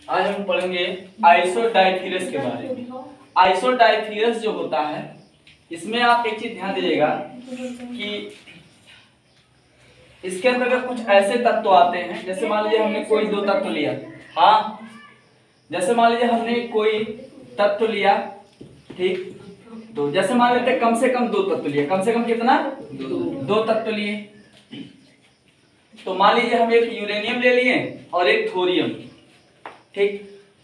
आज हम पढ़ेंगे आइसोडाइफिरस के बारे में। आइसोडाइफिरस जो होता है, इसमें आप एक चीज ध्यान दीजिएगा कि इसके अंदर कुछ ऐसे तत्व आते हैं, जैसे मान लीजिए हमने कोई दो तत्व लिया। हाँ, जैसे मान लीजिए हमने कोई तत्व लिया, ठीक, तो जैसे मान लेते हैं कम से कम दो तत्व लिए। कम से कम कितना? दो तत्व लिए। तो मान लीजिए हम एक यूरेनियम ले लिए और एक थोरियम, ठीक।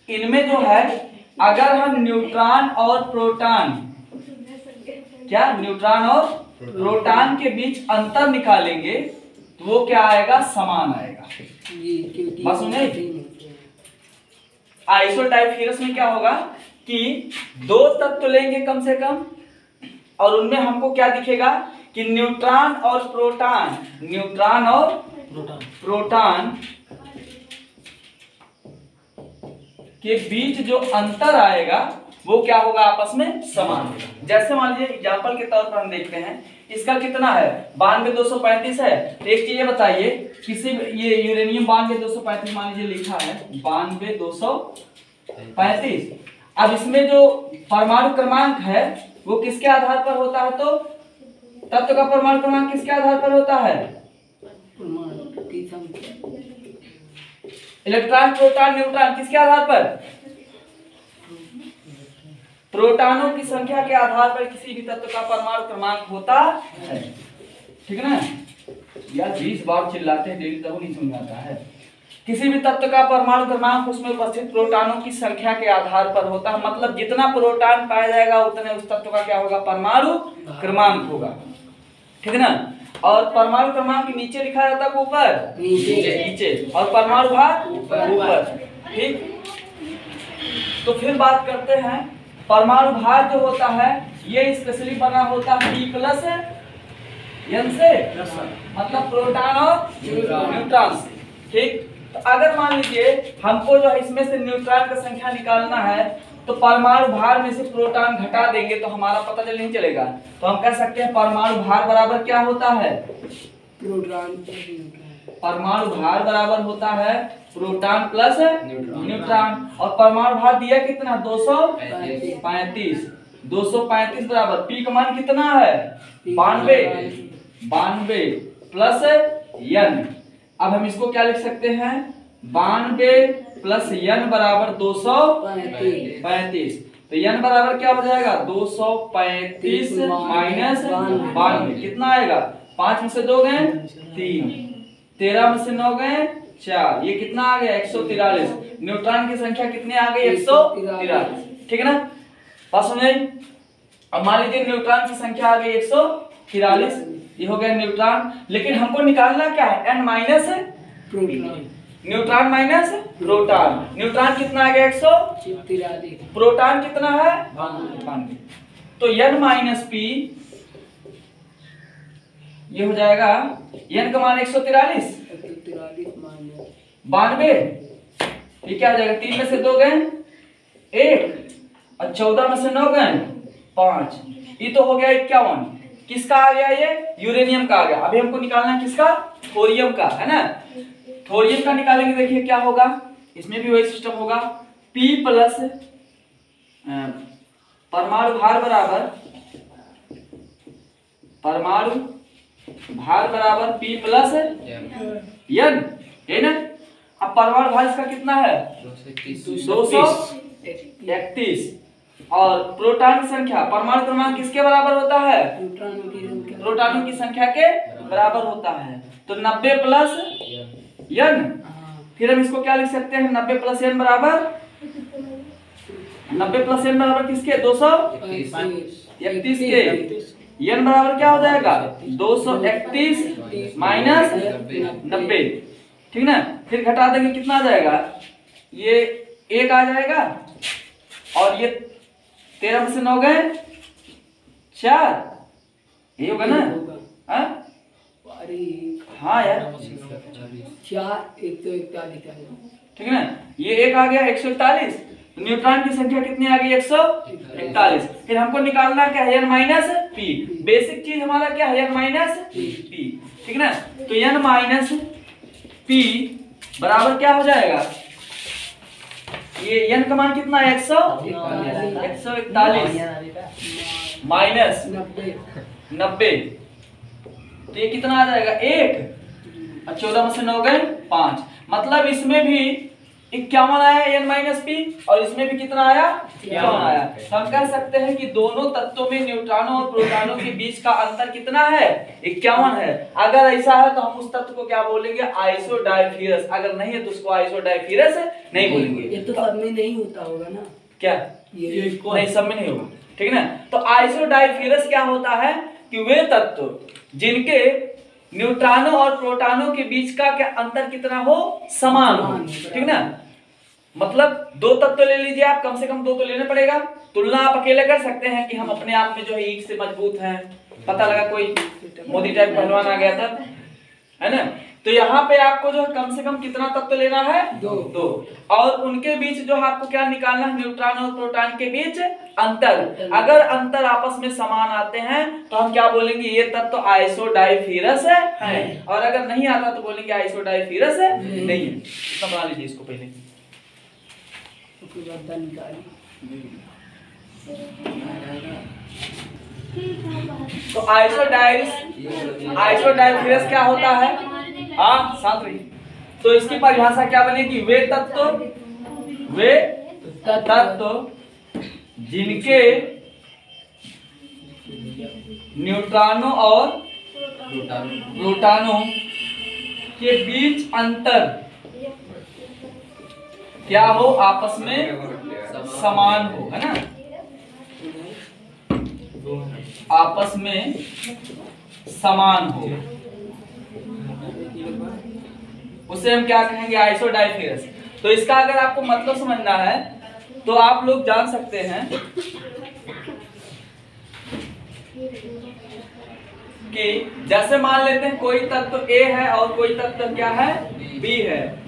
इनमें जो है, अगर हम न्यूट्रॉन और प्रोटॉन, क्या न्यूट्रॉन और प्रोटॉन के बीच अंतर निकालेंगे तो वो क्या आएगा? समान आएगा। बस सुने, आइसोडाइफिरस में क्या होगा कि दो तत्व लेंगे कम से कम, और उनमें हमको क्या दिखेगा कि न्यूट्रॉन और प्रोटॉन, न्यूट्रॉन और प्रोटॉन के बीच जो अंतर आएगा वो क्या होगा? आपस में समान होगा। जैसे मान लीजिए एग्जांपल के तौर पर हम देखते हैं, इसका कितना है? 92,235 है। तो एक चीज बताइए, किसी ये यूरेनियम 92,235 मान लीजिए लिखा है 92,235। अब इसमें जो परमाणु क्रमांक है वो किसके आधार पर होता है? तो तत्व का परमाणु क्रमांक किसके आधार पर होता है? इलेक्ट्रॉन, प्रोटॉन, न्यूट्रॉन किसके आधार पर? प्रोटॉनों की संख्या के आधार पर किसी भी तत्व का परमाणु क्रमांक होता है, ठीक है ना यार? 20 बार चिल्लाते हैं डेली तब नहीं समझ आता है। किसी भी तत्व का परमाणु क्रमांक उसमें उपस्थित प्रोटॉनों की संख्या के आधार पर होता है। मतलब जितना प्रोटॉन पाया जाएगा उतने उस तत्व का क्या होगा? परमाणु क्रमांक होगा, ठीक है ना? और परमाणु क्रमांक नीचे लिखा जाता है, ऊपर नीचे, और परमाणु भार ऊपर, ठीक। तो फिर बात करते हैं, परमाणु भार जो होता है ये स्पेशली बना होता है P प्लस N से, मतलब प्रोटॉन और न्यूट्रॉन से, ठीक। तो अगर मान लीजिए हमको जो है इसमें से न्यूट्रॉन का संख्या निकालना है, तो परमाणु भार में से प्रोटॉन घटा देंगे तो हमारा पता नहीं चलेगा। तो हम कह सकते हैं परमाणु भार बराबर क्या होता है? परमाणु भार बराबर होता है प्रोटॉन प्लस न्यूट्रॉन। और परमाणु भार दिया कितना? 235। 235 बराबर पी का मान कितना है? 92 प्लस n। अब हम इसको क्या लिख सकते हैं? 92 प्लस n बराबर 235। तो n बराबर क्या हो जाएगा? 235 माइनस 92 कितना आएगा? 5 में से 2 गए 3, 13 में से 9 गए 4, ये कितना आ गया? 143। न्यूट्रॉन की संख्या कितनी आ गई? 143, ठीक है ना? बात समझ? अब मान लीजिए न्यूट्रॉन की संख्या आ गई 143, ये हो गया न्यूट्रॉन। लेकिन हमको निकालना क्या है? n minus neutron minus proton. Neutron कितना आ गया? 143, प्रोटॉन कितना है? 92। तो n माइनस p ये हो जाएगा, n का मान 143, 92, ये क्या हो जाएगा? 3 में से 2 गए 1, और 14 में से 9 गए 5, ये तो हो गया 51। किसका आ गया? ये यूरेनियम का आ गया। अभी हमको निकालना है किसका? थोरियम का, है ना? थोरियम का निकालेंगे, देखिए क्या होगा। इसमें भी वही सिस्टम होगा, P प्लस परमाणु भार बराबर P प्लस n, है ना? अब परमाणु भार इसका कितना है? 231। और प्रोटॉन की संख्या, परमाणु क्रमांक किसके बराबर होता है? प्रोटॉनों की संख्या के बराबर होता है। तो 90 प्लस n, फिर हम इसको क्या लिख सकते हैं? 90 प्लस n बराबर, 90 प्लस n बराबर किसके? 231 के। n बराबर क्या हो जाएगा? 231 माइनस 90, ठीक ना? फिर घटा देंगे, कितना आ जाएगा? ये 1 आ जाएगा, और ये 13 में से 9 गए 4, ये होगा ना? हाँ यार, 4 1 तो 41, ठीक है ना? ये 1 आ गया 141। तो न्यूट्रॉन की संख्या कितनी आ गई? 141। फिर हमको निकालना क्या है? n minus p। बेसिक चीज हमारा क्या है? n माइनस p, ठीक है ना? तो n माइनस p बराबर क्या हो जाएगा? ये n का मान कितना है 141 माइनस 90, तो ये कितना आ जाएगा 1 और 14 में से 9 गए 5, मतलब इसमें भी 51 आया n-p और इसमें भी कितना आया 51 आया। तो हम कह सकते हैं कि दोनों तत्वों में न्यूट्रॉनों और प्रोटॉनों के बीच का अंतर कितना है 51 है। अगर ऐसा है तो हम उस तत्व को क्या बोलेंगे आइसोडाइफिरस, अगर नहीं है तो उसको आइसोडाइफिरस नहीं बोलेंगे। ये तो सब में नहीं होता होगा ना, क्या ये नहीं सब में नहीं होगा, ठीक है ना। तो आइसोडाइफिरस क्या होता है कि वे तत्व जिनके न्यूट्रॉनों और प्रोटॉनों के बीच का क्या अंतर कितना हो समान हो, ठीक ना। मतलब दो तत्व ले लीजिए आप, कम से कम 2 तो लेना पड़ेगा। तुलना आप अकेले कर सकते हैं कि हम अपने आप में जो है ईंट से मजबूत हैं, पता लगा कोई मोदी टाइप पहलवान आ गया था, है ना। तो यहाँ पे आपको जो है कम से कम कितना तत्व लेना है 2 और उनके बीच जो है आपको क्या निकालना है न्यूट्रॉन और प्रोटॉन के बीच अंतर। अगर अंतर आपस में समान आते हैं तो हम क्या बोलेंगे ये तत्व आइसोडाइफिरस है, और अगर नहीं आता तो बोलेंगे आइसोडाइफिरस नहीं है। इतना बना लीजिए इसको पहले, तो आइसोडाइफिरस क्या होता है, हाँ साथ रही। तो इसकी परिभाषा क्या बनेगी, वे तत्व जिनके न्यूट्रॉनों और प्रोटॉनों के बीच अंतर क्या हो आपस में समान हो, है ना, आपस में समान हो, उसे हम क्या कहेंगे आइसोडाइफिरस। तो इसका अगर आपको मतलब समझना है तो आप लोग जान सकते हैं कि जैसे मान लेते हैं कोई तत्व A है और कोई तत्व क्या है B है,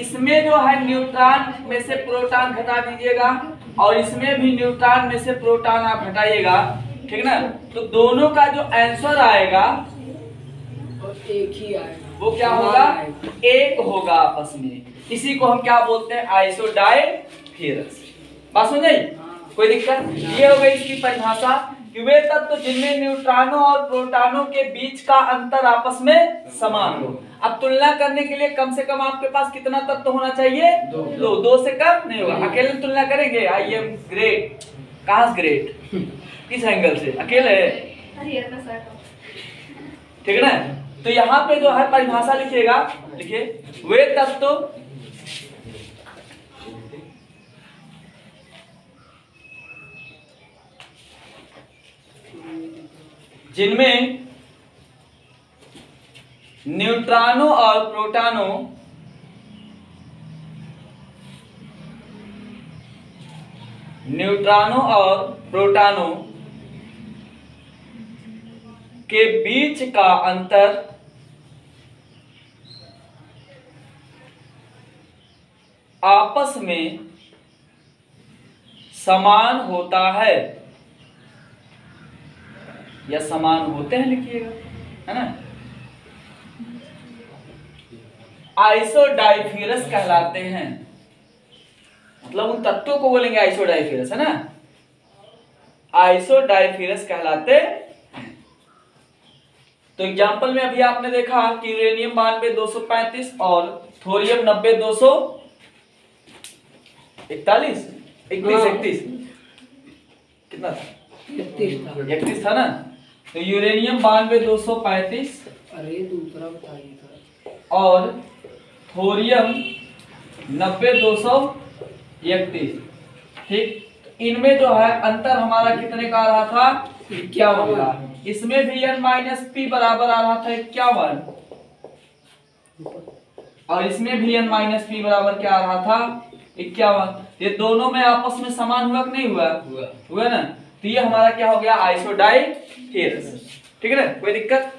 इसमें जो है न्यूट्रॉन में से प्रोटॉन घटा दीजिएगा और इसमें भी न्यूट्रॉन में से प्रोटॉन आप घटाइएगा, ठीक ना। तो दोनों का जो आंसर आएगा एक ही आएगा, वो क्या होगा एक होगा आपस में। इसी को हम क्या बोलते हैं आइसोडाइफिरस। बात समझ आई, कोई दिक्कत। ये हो गई इसकी परिभाषा कि वे तत्व जिनमें न्यूट्रॉनों और प्रोटॉनों के बीच का अंतर आपस में समान हो। अब तुलना करने के लिए कम से कम आपके पास कितना तत्व होना चाहिए 2 से कम नहीं होगा। अकेले तुलना करेंगे आई एम ग्रेट, कहाँ ग्रेट किस एंगल से, अकेले ठीक है ना। तो यहाँ पे जो है परिभाषा लिखिएगा, लिखिए वे तत्व जिनमें न्यूट्रॉनों और प्रोटॉनों के बीच का अंतर आपस में समान होता है या समान होते हैं, लिखिएगा, है ना। आइसोडाइफिरस कहलाते हैं, मतलब उन तत्वों को बोलेंगे आइसोडाइफिरस, है ना। आइसोडाइफिरस कहलाते हैं। तो एग्जांपल में अभी आपने देखा कि यूरेनियम 92-235 और थोरियम 90-241 31 कितना था 31 था ना। तो यूरेनियम 92-235 अरे दूसरा बताइए और थोरियम 90-231, ठीक। इनमें जो है अंतर हमारा कितने का आ रहा था 51 का। इसमें भी n-p बराबर आ रहा था 51 और इसमें भी n-p बराबर क्या आ रहा था 51। ये दोनों में आपस में समान हुआ कि नहीं हुआ ना। तो ये हमारा क्या हो गया आइसोडाइफिरस, ठीक है ना, कोई दिक्कत।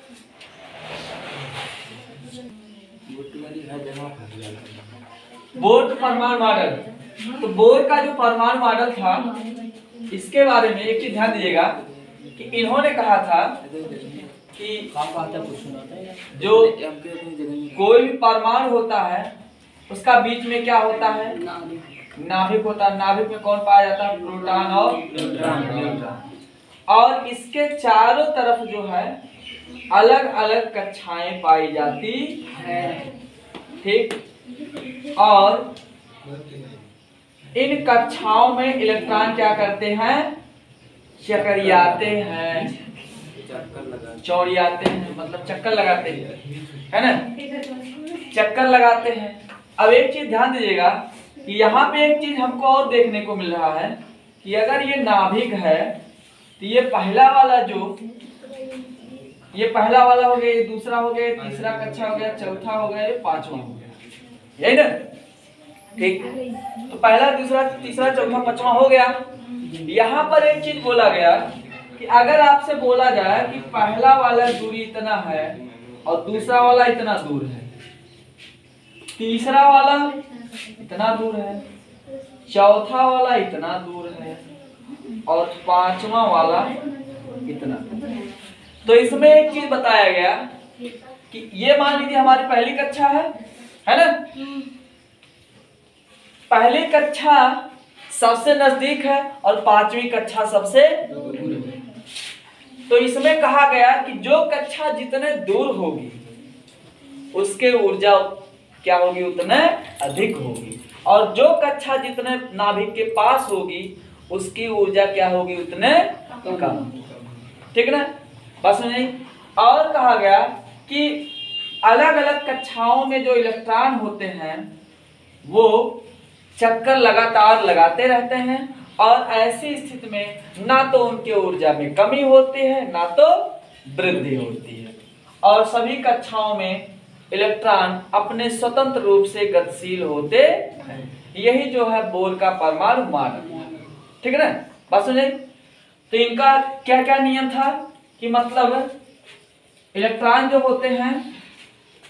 बोर परमाणु मॉडल, तो बोर का जो परमाणु मॉडल था इसके बारे में एक चीज ध्यान दीजिएगा कि इन्होंने कहा था कि जो कोई भी परमाणु होता है उसका बीच में क्या होता है नाभिक होता है। नाभिक में कौन पाया जाता है? प्रोटॉन और न्यूट्रॉन। और इसके चारों तरफ जो है अलग अलग कक्षाएं पाई जाती है, ठीक। और इन कक्षाओं में इलेक्ट्रॉन क्या करते हैं? चकरियाते हैं, चौड़ियाते हैं, मतलब चक्कर लगाते हैं, है ना, चक्कर लगाते हैं। अब एक चीज ध्यान दीजिएगा कि यहाँ पे एक चीज हमको और देखने को मिल रहा है कि अगर ये नाभिक है तो ये पहला वाला पहला वाला हो गया, ये दूसरा हो गया, तीसरा कक्षा हो गया, चौथा हो गया, ये पांचवा हो गया, यही ना, ठीक। तो पहला, दूसरा, तीसरा, चौथा, पांचवा हो गया। यहाँ पर एक चीज बोला गया कि अगर आपसे बोला जाए कि पहला वाला दूरी इतना है और दूसरा वाला इतना दूर है, तीसरा वाला इतना दूर है, चौथा वाला इतना दूर है और पांचवा वाला इतना, तो इसमें एक चीज बताया गया कि ये मान लीजिए हमारी पहली कक्षा है ना, पहली कक्षा सबसे नजदीक है और पांचवी कक्षा सबसे दूर है। तो इसमें कहा गया कि जो कक्षा जितने दूर होगी उसके ऊर्जा क्या होगी? उतने अधिक होगी। और जो कक्षा जितने नाभिक के पास होगी उसकी ऊर्जा क्या होगी? उतने कम, ठीक ना, बस नहीं। और कहा गया कि अलग अलग कक्षाओं में जो इलेक्ट्रॉन होते हैं वो चक्कर लगातार लगाते रहते हैं और ऐसी स्थिति में ना तो उनके ऊर्जा में कमी होती है ना तो वृद्धि होती है, और सभी कक्षाओं में इलेक्ट्रॉन अपने स्वतंत्र रूप से गतिशील होते हैं। यही जो है बोर का परमाणु मानक, ठीक है ना, बात समझे। तो इनका क्या क्या नियम था कि मतलब इलेक्ट्रॉन जो होते हैं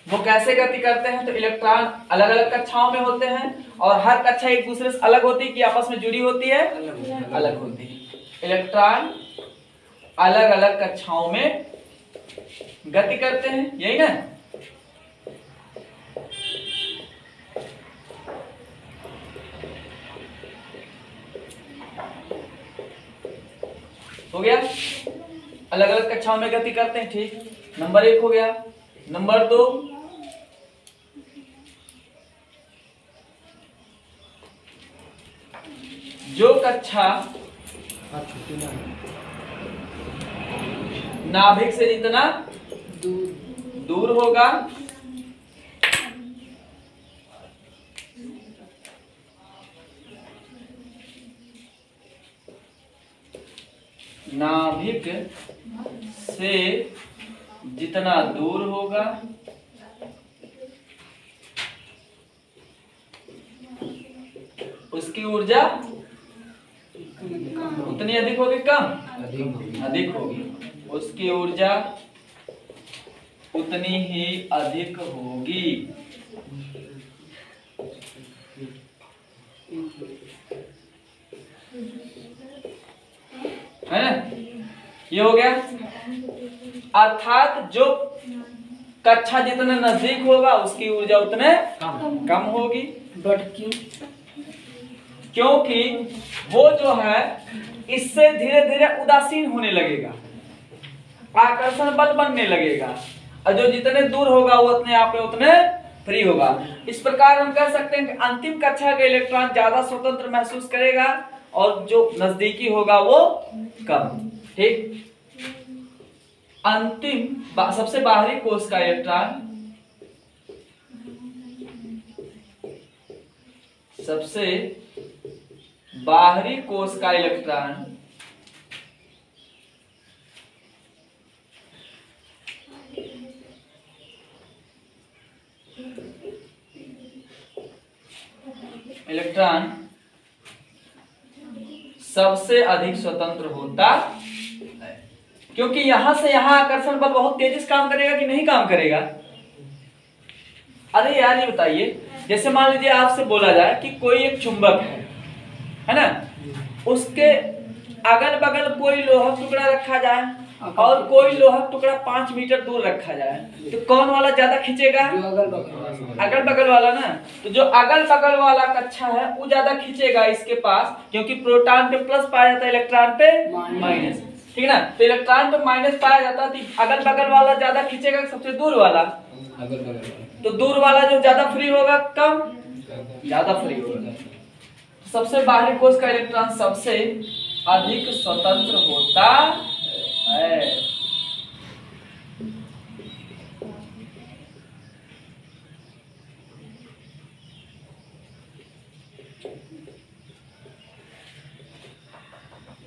वो कैसे गति करते हैं? तो इलेक्ट्रॉन अलग अलग कक्षाओं में होते हैं और हर कक्षा एक दूसरे से अलग होती है कि आपस में जुड़ी होती है? अलग होती है। इलेक्ट्रॉन अलग अलग कक्षाओं में गति करते हैं, यही ना। हो गया, अलग अलग कक्षाओं में गति करते हैं, ठीक। नंबर 1 हो गया। नंबर 2, जो कक्षा नाभिक से जितना दूर होगा नाभिक से जितना दूर होगा उसकी ऊर्जा उतनी अधिक होगी, कम अधिक होगी, उसकी ऊर्जा उतनी ही अधिक होगी, है ना। ये हो गया, अर्थात जो कक्षा जितना नजदीक होगा उसकी ऊर्जा उतने कम होगी। बट क्यों? क्योंकि वो जो है इससे धीरे धीरे उदासीन होने लगेगा, आकर्षण बल बनने लगेगा, और जो जितने दूर होगा वो अपने आप में उतने फ्री होगा। इस प्रकार हम कह सकते हैं कि अंतिम कक्षा का इलेक्ट्रॉन ज्यादा स्वतंत्र महसूस करेगा और जो नजदीकी होगा वो कम, ठीक। अंतिम सबसे बाहरी कोश का इलेक्ट्रॉन सबसे बाहरी कोश का इलेक्ट्रॉन सबसे अधिक स्वतंत्र होता है, क्योंकि यहां से यहां आकर्षण बल बहुत तेजी से काम करेगा कि नहीं काम करेगा। अरे यार ये बताइए, जैसे मान लीजिए आपसे बोला जाए कि कोई एक चुंबक है ना, उसके अगल बगल कोई लोहा टुकड़ा रखा जाए और कोई लोहा टुकड़ा 5 मीटर दूर रखा जाए, तो कौन वाला ज्यादा खींचेगा? जो अगल बगल वाला ना। तो जो अगल बगल वाला कक्षा है वो ज्यादा खींचेगा इसके पास, क्योंकि प्रोटॉन पे प्लस पाया जाता है, इलेक्ट्रॉन पे माइनस। ठीक है ना? तो इलेक्ट्रॉन पे माइनस पाया जाता है, तो अगल बगल वाला ज्यादा खींचेगा सबसे दूर वाला। तो दूर वाला जो ज्यादा फ्री होगा, कम ज्यादा फ्री होगा। सबसे बाहरी कोश का इलेक्ट्रॉन सबसे अधिक स्वतंत्र होता है।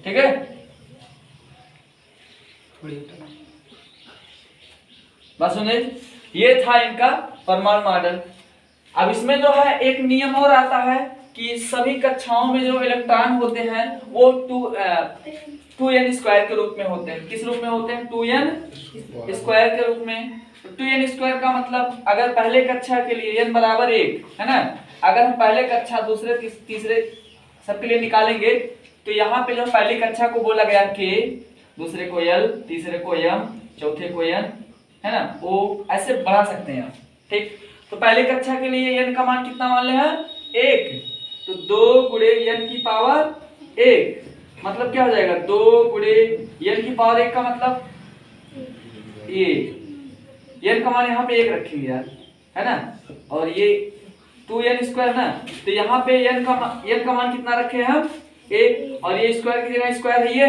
ठीक है, बस सुनिए, ये था इनका परमाणु मॉडल। अब इसमें जो है एक नियम और आता है कि सभी कक्षाओं में जो इलेक्ट्रॉन होते हैं वो 2n स्क्वायर के रूप में होते हैं। किस रूप में होते हैं? 2n स्क्वायर के रूप में। 2n स्क्वायर का मतलब अगर पहले कक्षा के लिए n बराबर 1 है ना, अगर हम पहले कक्षा दूसरे तीसरे सबके लिए निकालेंगे तो यहाँ पे जो पहली कक्षा को बोला गया k, दूसरे को l, तीसरे को m, चौथे को n, है ना, वो ऐसे बढ़ा सकते हैं आप। ठीक, तो पहले कक्षा के लिए n का मान कितना मान ले हैं? 1। तो 2 गुणे n की पावर 1 मतलब क्या हो जाएगा? 2 गुणे n की पावर 1 का मतलब ये n का मान यहाँ पे 1 रखेंगे यार, है ना, और ये 2n स्क्वायर ना, तो यहाँ पे n का मान कितना रखे हैं हम? 1, और ये स्क्वायर की जगह स्क्वायर है ये,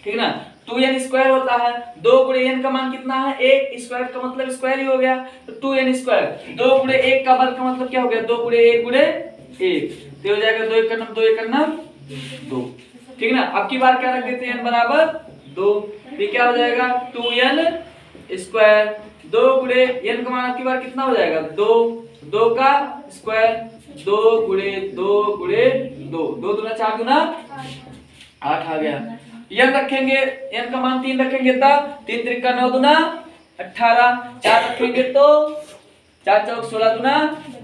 ठीक ना। 2n स्क्वायर होता है, 2 गुणे n का मान कितना है? 1, स्क्वायर का मतलब स्क्वायर ही हो गया, तो 2n स्क्वायर। 2 गुणे 1 का वर्ग का मतलब क्या हो गया? 2 गुणे 1 गुणे 1, तो हो जाएगा 2 1 9 2 1 9 2। ठीक ना। अब की बार क्या रख देते हैं? n बराबर 2, ये क्या हो जाएगा? 2n square. 2 गुणे n का मान अब की बार कितना हो जाएगा? 2, 2 का स्क्वायर, 2 गुणे 2 गुणे 2, 2 दूना 4 दूना 8 आ गया। n रखेंगे, n का मान 3 रखेंगे तो 3 त्रिका 9 दूना 18, 4 रखेंगे तो 4 चौक 16 दूना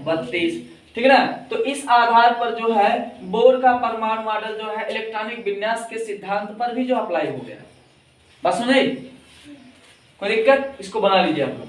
32। ठीक है ना। तो इस आधार पर जो है बोर का परमाणु मॉडल जो है इलेक्ट्रॉनिक विन्यास के सिद्धांत पर भी जो अप्लाई हो गया। बस सुनिए, कोई दिक्कत? इसको बना लीजिए आप लोग।